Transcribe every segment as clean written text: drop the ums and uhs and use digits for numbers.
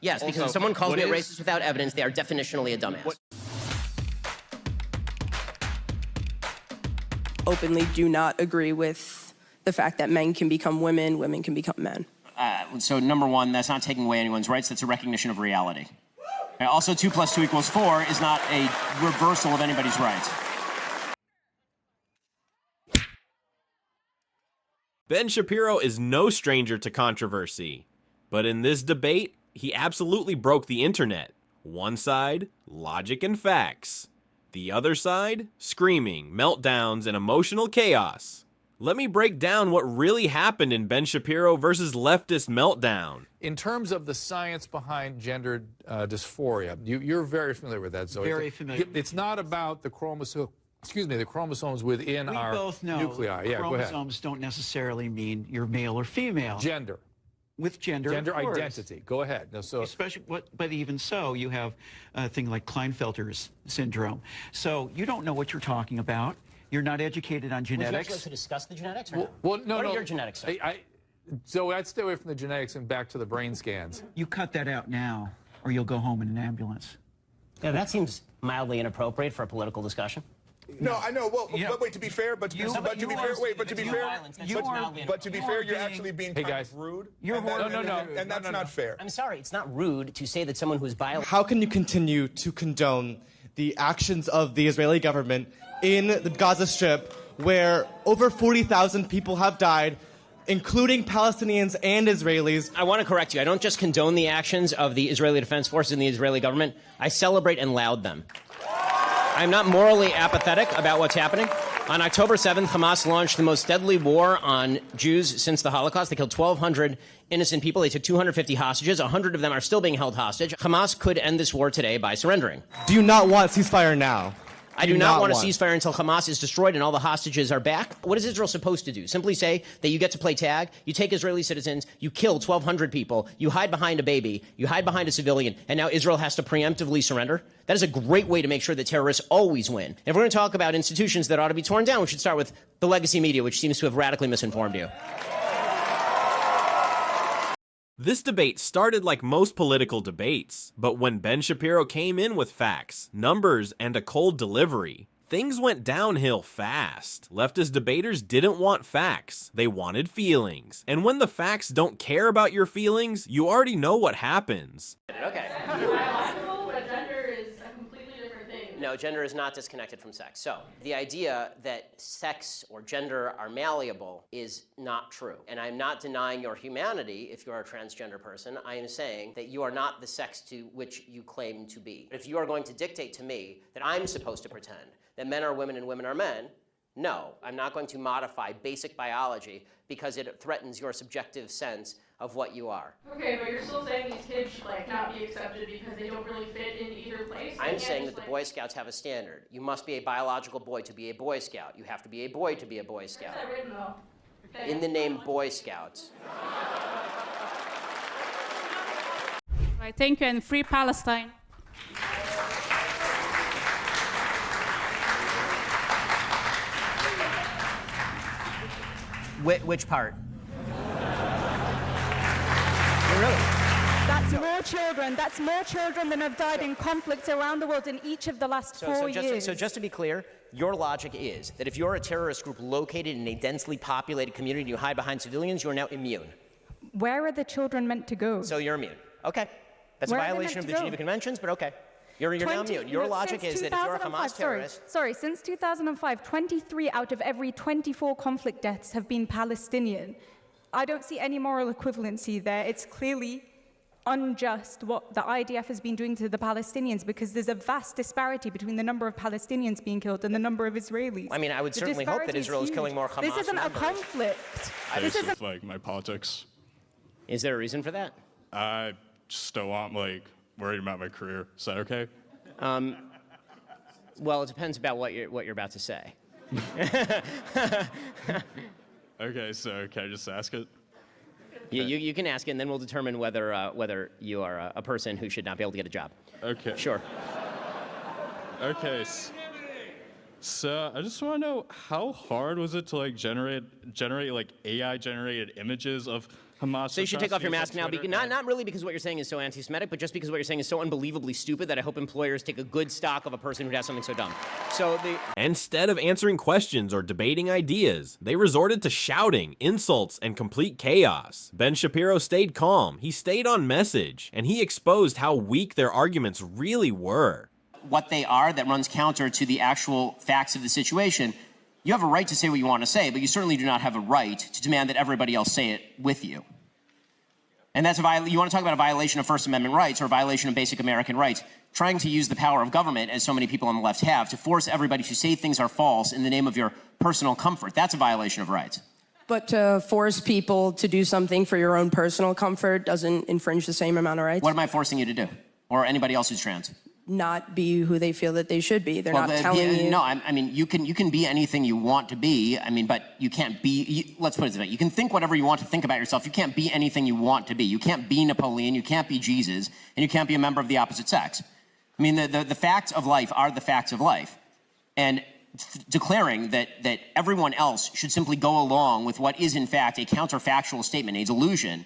Yes, because if someone calls me a racist without evidence, they are definitionally a dumbass. Openly do not agree with the fact that men can become women, women can become men. So number one, that's not taking away anyone's rights. That's a recognition of reality. And also, 2 + 2 = 4 is not a reversal of anybody's rights. Ben Shapiro is no stranger to controversy, but in this debate, he absolutely broke the internet. One side, logic and facts. The other side, screaming, meltdowns, and emotional chaos. Let me break down what really happened in Ben Shapiro versus leftist meltdown. In terms of the science behind gender dysphoria, you're very familiar with that, Zoe. Very familiar. It's not about the chromosomes within our nuclei. Yeah, go ahead. Chromosomes don't necessarily mean you're male or female. Gender. With gender, Gender of course. identity. Go ahead. No, so especially, but even so, you have a thing like Klinefelter's syndrome. So you don't know what you're talking about. You're not educated on genetics. Would you like to discuss the genetics? Or well, no, what no. are your genetics? So I'd stay away from the genetics and back to the brain scans. You cut that out now, or you'll go home in an ambulance. Yeah, that seems mildly inappropriate for a political discussion. No, I know. Well, but wait. To be fair, you're actually being kind of rude. And that's not fair. I'm sorry, it's not rude to say that someone who's violent. How can you continue to condone the actions of the Israeli government in the Gaza Strip, where over 40,000 people have died, including Palestinians and Israelis? I want to correct you. I don't just condone the actions of the Israeli Defense Forces and the Israeli government. I celebrate and laud them. I'm not morally apathetic about what's happening. On October 7th, Hamas launched the most deadly war on Jews since the Holocaust. They killed 1,200 innocent people. They took 250 hostages. 100 of them are still being held hostage. Hamas could end this war today by surrendering. Do you not want ceasefire now? I do not want a ceasefire until Hamas is destroyed and all the hostages are back. What is Israel supposed to do? Simply say that you get to play tag, you take Israeli citizens, you kill 1,200 people, you hide behind a baby, you hide behind a civilian, and now Israel has to preemptively surrender? That is a great way to make sure that terrorists always win. And if we're going to talk about institutions that ought to be torn down, we should start with the legacy media, which seems to have radically misinformed you. This debate started like most political debates, but when Ben Shapiro came in with facts, numbers, and a cold delivery, things went downhill fast. Leftist debaters didn't want facts, they wanted feelings. And when the facts don't care about your feelings, you already know what happens. Okay. Biological, but gender is a completely different thing. No, gender is not disconnected from sex. So the idea that sex or gender are malleable is not true. And I'm not denying your humanity if you're a transgender person. I am saying that you are not the sex to which you claim to be. If you are going to dictate to me that I'm supposed to pretend that men are women and women are men, no, I'm not going to modify basic biology because it threatens your subjective sense of what you are. Okay, but you're still saying these kids should not be accepted because they don't really fit in either place? I'm saying that the Boy Scouts have a standard. You must be a biological boy to be a Boy Scout. You have to be a boy to be a Boy Scout. Where's that written, though? Okay. In the name Boy Scouts. Right, thank you, and free Palestine. Which part? Really? That's more children than have died in conflicts around the world in each of the last 4 years. So just to be clear, your logic is that if you're a terrorist group located in a densely populated community and you hide behind civilians, you are now immune. Where are the children meant to go? So you're immune. Okay. That's a violation of the Geneva Conventions, but okay. You're now immune. Your logic is that if you're a Hamas terrorist... Sorry, since 2005, 23 out of every 24 conflict deaths have been Palestinian. I don't see any moral equivalency there. It's clearly unjust what the IDF has been doing to the Palestinians because there's a vast disparity between the number of Palestinians being killed and the number of Israelis. I mean, I would certainly hope that Israel is killing more Hamas This isn't members. A conflict. This is like my politics. Is there a reason for that? I just don't want worried about my career. Is that okay? Well, it depends about what you're about to say. Okay, so can I just ask it? You can ask it, and then we'll determine whether you are a person who should not be able to get a job. Okay. Sure. Okay. So I just want to know, how hard was it to generate AI generated images of So you should take off your mask now. Not really because what you're saying is so anti-Semitic, but just because what you're saying is so unbelievably stupid that I hope employers take a good stock of a person who does something so dumb. Instead of answering questions or debating ideas, they resorted to shouting, insults, and complete chaos. Ben Shapiro stayed calm, he stayed on message, and he exposed how weak their arguments really were. What they are that runs counter to the actual facts of the situation. You have a right to say what you want to say, but you certainly do not have a right to demand that everybody else say it with you. And that's you want to talk about a violation of First Amendment rights or a violation of basic American rights, trying to use the power of government, as so many people on the left have, to force everybody to say things are false in the name of your personal comfort. That's a violation of rights. But to force people to do something for your own personal comfort doesn't infringe the same amount of rights? What am I forcing you to do? Or anybody else who's trans? Not be who they feel that they should be. They're not telling you. No, I mean, you can be anything you want to be. I mean, but you can't be, let's put it this way. You can think whatever you want to think about yourself. You can't be anything you want to be. You can't be Napoleon, you can't be Jesus, and you can't be a member of the opposite sex. I mean, the facts of life are the facts of life. And declaring that everyone else should simply go along with what is in fact a counterfactual statement, a delusion,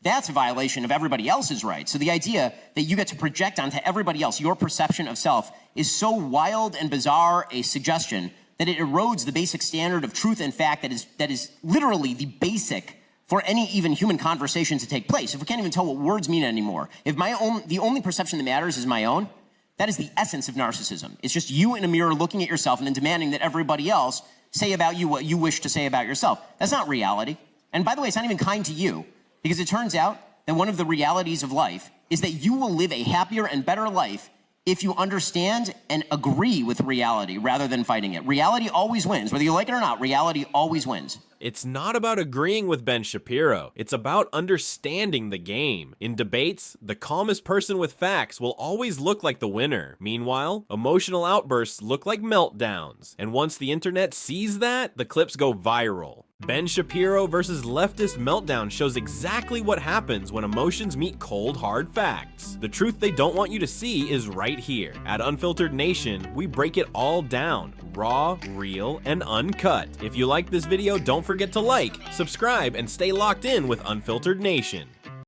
that's a violation of everybody else's rights. So the idea that you get to project onto everybody else your perception of self is so wild and bizarre a suggestion that it erodes the basic standard of truth and fact that is literally the basic for any even human conversation to take place. If we can't even tell what words mean anymore, if the only perception that matters is my own, that is the essence of narcissism. It's just you in a mirror looking at yourself and then demanding that everybody else say about you what you wish to say about yourself. That's not reality. And by the way, it's not even kind to you. Because it turns out that one of the realities of life is that you will live a happier and better life if you understand and agree with reality rather than fighting it. Reality always wins. Whether you like it or not, reality always wins. It's not about agreeing with Ben Shapiro. It's about understanding the game. In debates, the calmest person with facts will always look like the winner. Meanwhile, emotional outbursts look like meltdowns. And once the internet sees that, the clips go viral. Ben Shapiro versus leftist meltdown shows exactly what happens when emotions meet cold, hard facts. The truth they don't want you to see is right here. At Unfiltered Nation, we break it all down, raw, real, and uncut. If you like this video, don't forget to like, subscribe, and stay locked in with Unfiltered Nation.